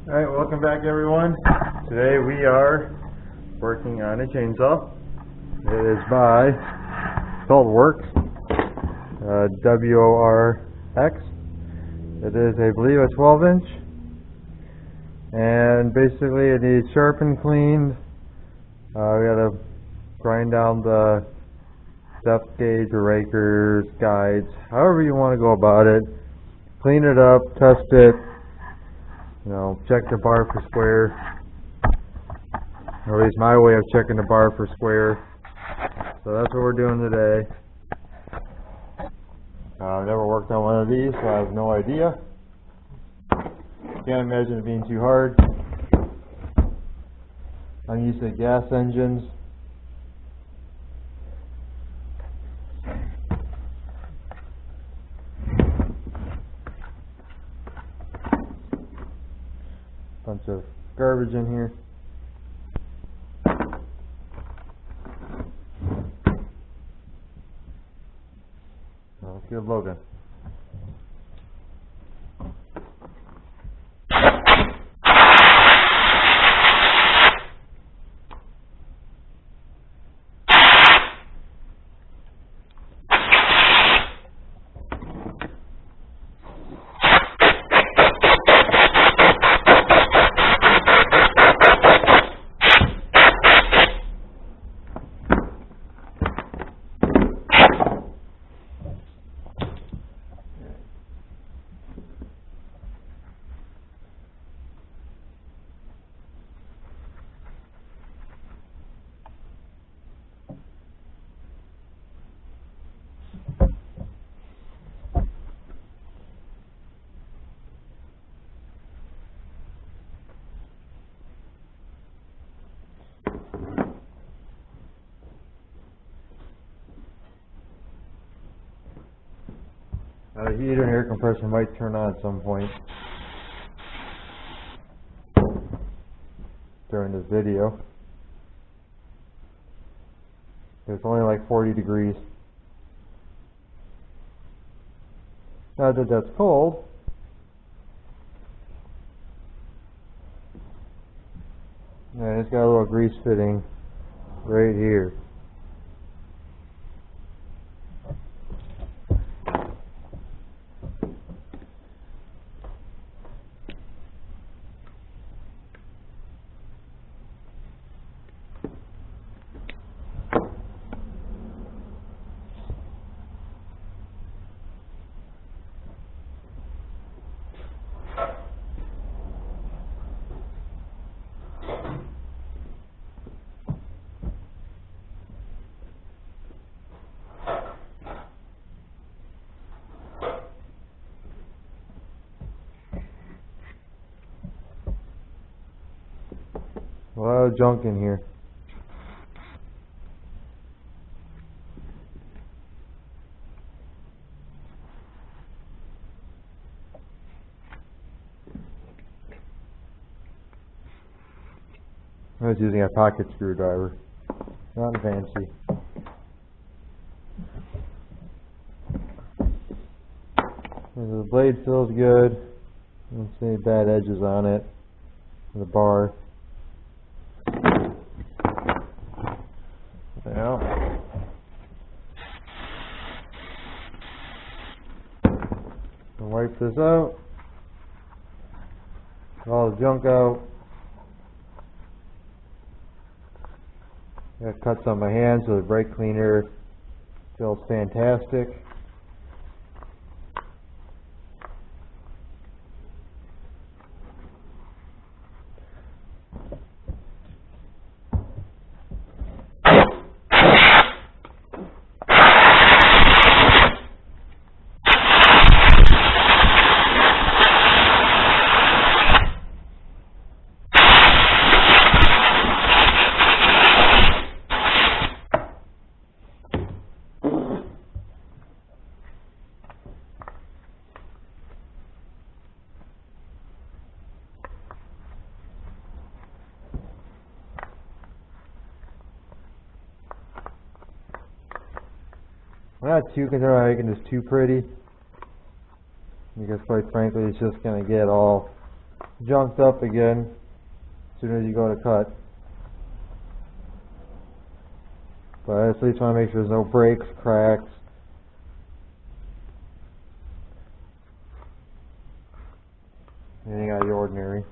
Alright, welcome back everyone. Today we are working on a chainsaw. It is it's called Worx, W-O-R-X. It is, I believe, a 12-inch. And basically it needs sharpened, cleaned. We gotta grind down the depth gauge, breakers, guides, however you want to go about it. Clean it up, test it. Check the bar for square, or at least my way of checking the bar for square. So that's what we're doing today. I've never worked on one of these, so I have no idea. Can't imagine it being too hard. I'm used to gas engines. Bunch of garbage in here. Let's get loaded. The heater and air compressor might turn on at some point during this video. It's only like 40 degrees. Not that that's cold. And it's got a little grease fitting right here. A lot of junk in here. I was using a pocket screwdriver, not fancy. The blade feels good. I don't see any bad edges on it. The bar. Yeah. Wipe this out. All the junk out. Got cuts on my hands, so the brake cleaner feels fantastic. I'm not too concerned about making this too pretty, because quite frankly it's just going to get all junked up again as soon as you go to cut. But I at least want to make sure there's no breaks, cracks. Anything out of the ordinary.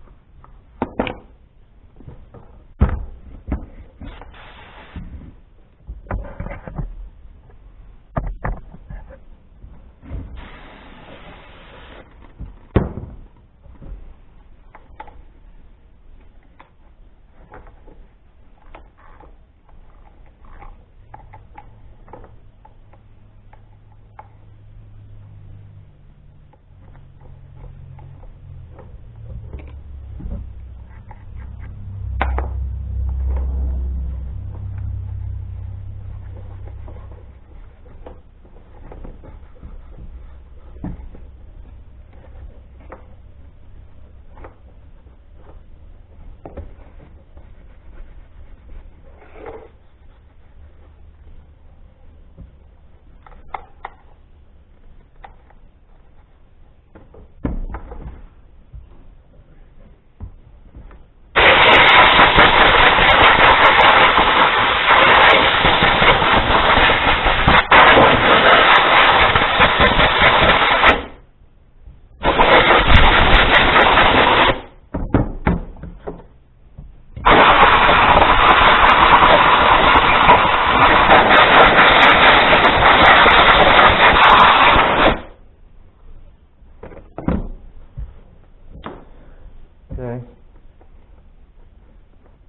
Okay.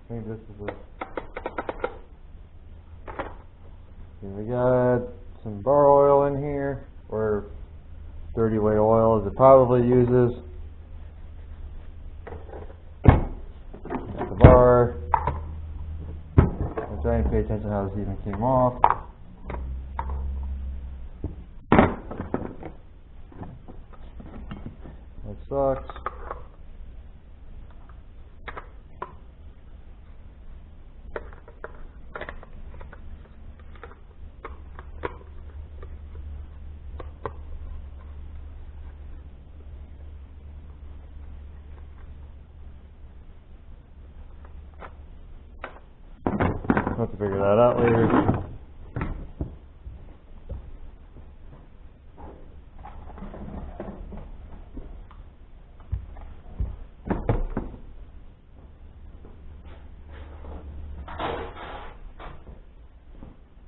I think this is a... Okay, we got some bar oil in here, or dirty weight oil as it probably uses. Got the bar. I'm trying to pay attention to how this even came off. That sucks. I'll have to figure that out later.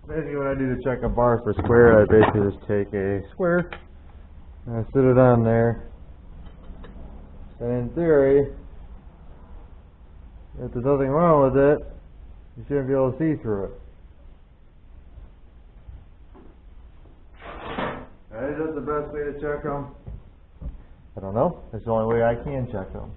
Basically what I do to check a bar for square, I basically just take a square and I sit it on there. And in theory, if there's nothing wrong with it, you shouldn't be able to see through it. Is that the best way to check them? I don't know. It's the only way I can check them.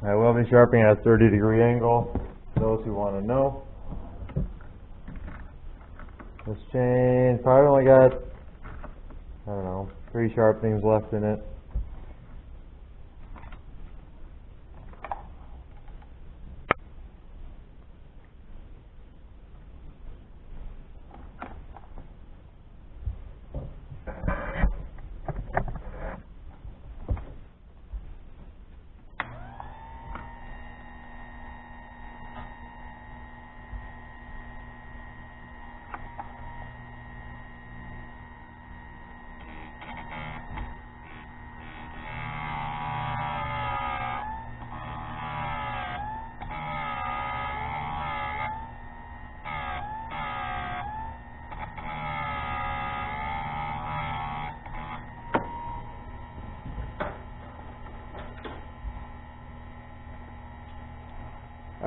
I will be sharpening at a 30-degree angle, for those who want to know. This chain probably only got, I don't know, 3 sharpenings left in it.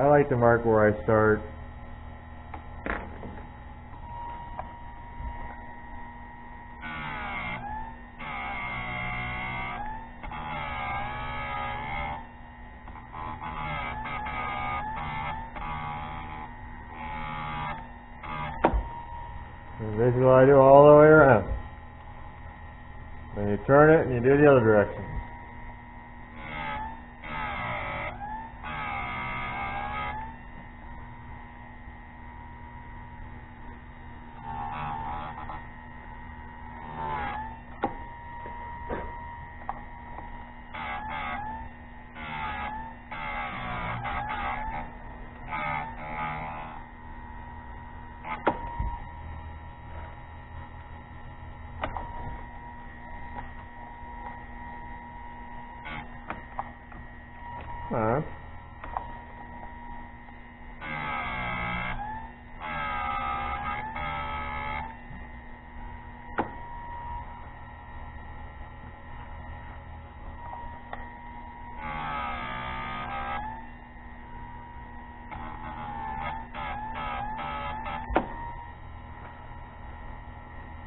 I like to mark where I start. And basically what I do all the way around. Then you turn it and you do the other direction. Alright.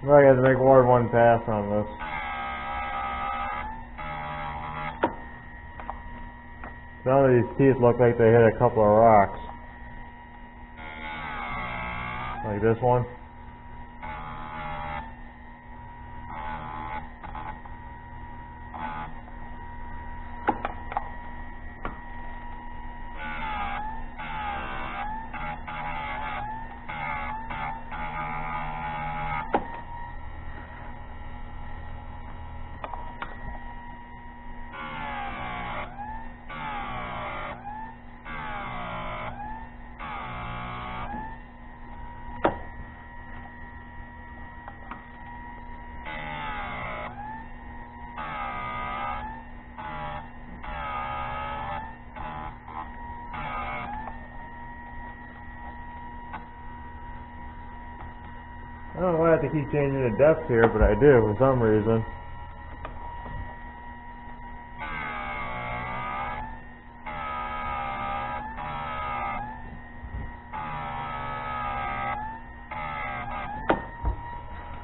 Well, I got to make more than one pass on this. Some of these teeth look like they hit a couple of rocks. Like this one. I don't know why I have to keep changing the depth here, but I do for some reason.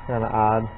Kind of odd.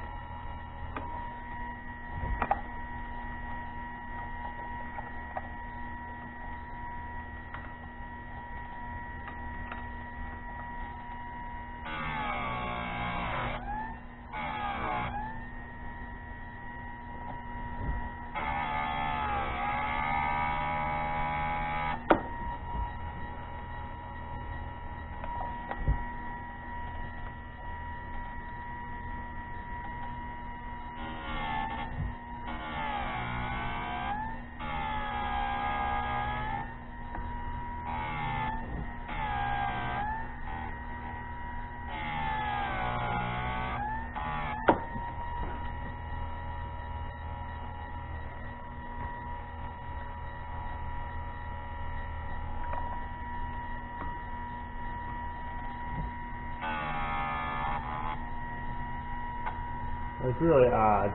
It's really odd.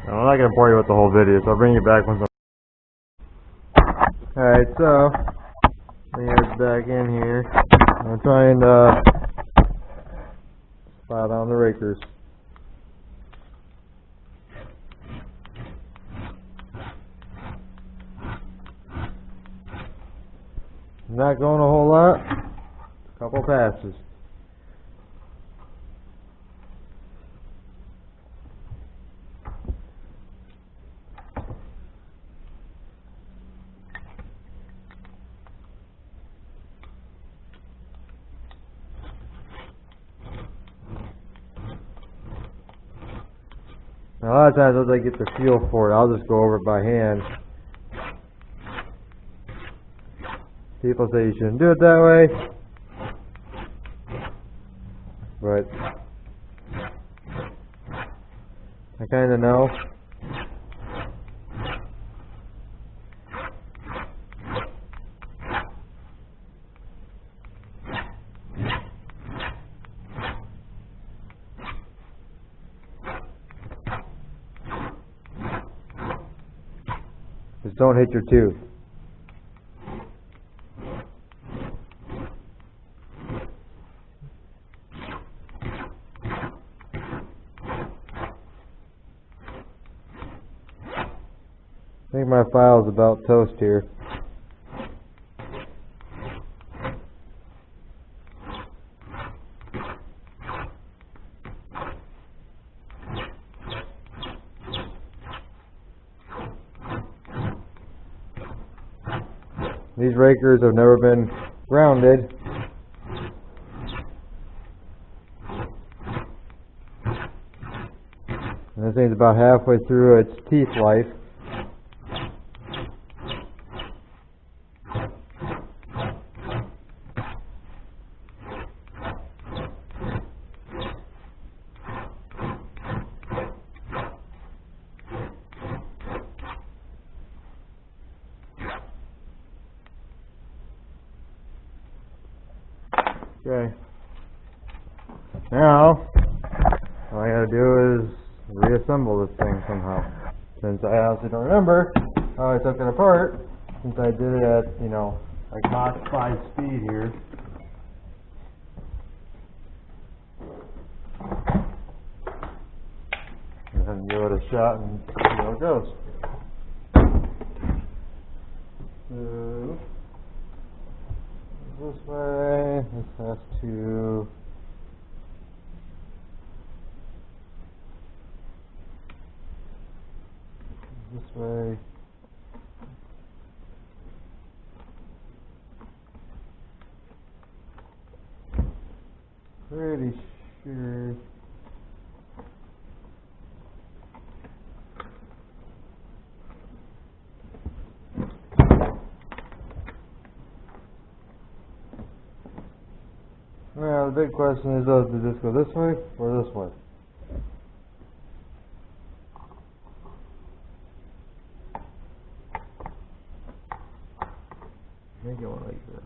I'm not going to bore you with the whole video, so I'll bring you back once I'm... Alright, so, let me head back in here. I'm trying to spot on the rakers. Not going a whole lot, a couple passes. A lot of times, as I get the feel for it, I'll just go over it by hand. People say you shouldn't do it that way, but I kind of know. Just don't hit your tooth. I think my file's about toast here. These rakers have never been grounded. And this thing's about halfway through its teeth life. Okay. Now, all I gotta do is reassemble this thing somehow. Since I honestly don't remember how I took it apart, since I did it at, like Mach 5 speed here. And then give it a shot and see how it goes. So, this way, this has to this way. Pretty sure. Well, the big question is, does this go this way or this way? Make it one like this.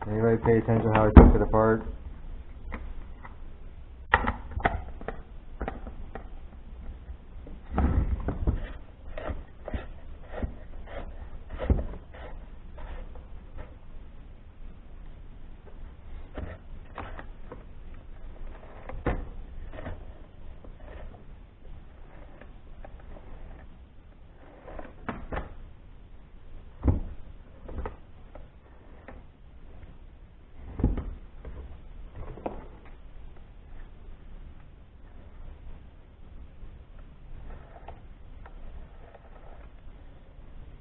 Anybody pay attention how I took it apart?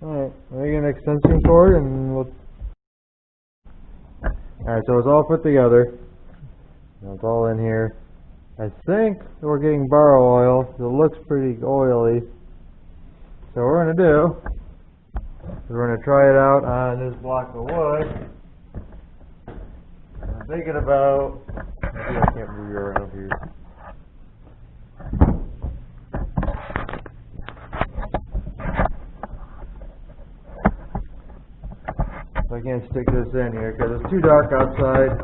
Alright, let me get an extension cord and we'll... Alright, so it's all put together. It's all in here. I think we're getting borrow oil. It looks pretty oily. So what we're going to do is we're going to try it out on this block of wood. I'm thinking about... Maybe I can't move you around here. I can't stick this in here because it's too dark outside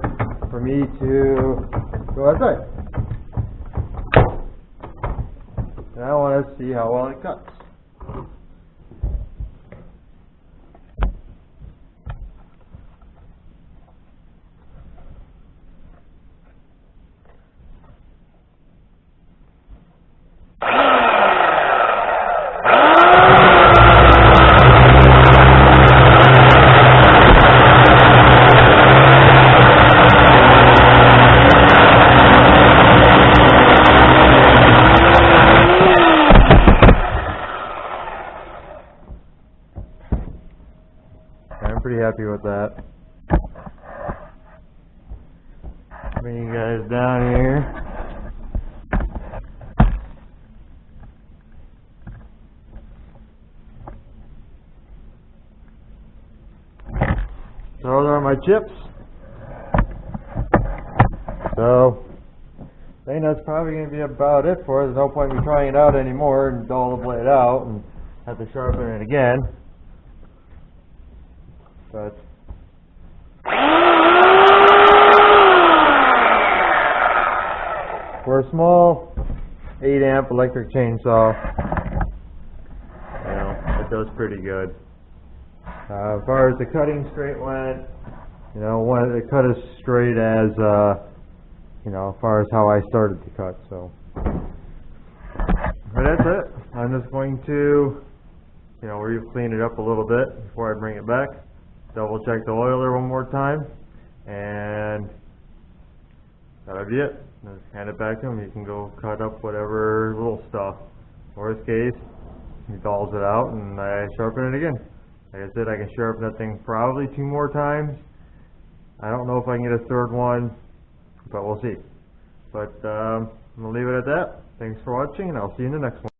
for me to go outside. And I want to see how well it cuts. pretty happy with that. Bring you guys down here. So those are my chips. So I think that's probably going to be about it for it. There's no point in me trying it out anymore and dull the blade out and have to sharpen it again. But for a small 8 amp electric chainsaw, it does pretty good. As far as the cutting straight went, it cut as straight as, as far as how I started to cut, so. But that's it. I'm just going to, re-clean it up a little bit before I bring it back. Double check the oiler one more time, and that'll be it. Just hand it back to him. You can go cut up whatever little stuff. Worst case, he dulls it out and I sharpen it again. Like I said, I can sharpen that thing probably 2 more times. I don't know if I can get a 3rd one, but we'll see. But I'm going to leave it at that. Thanks for watching, and I'll see you in the next one.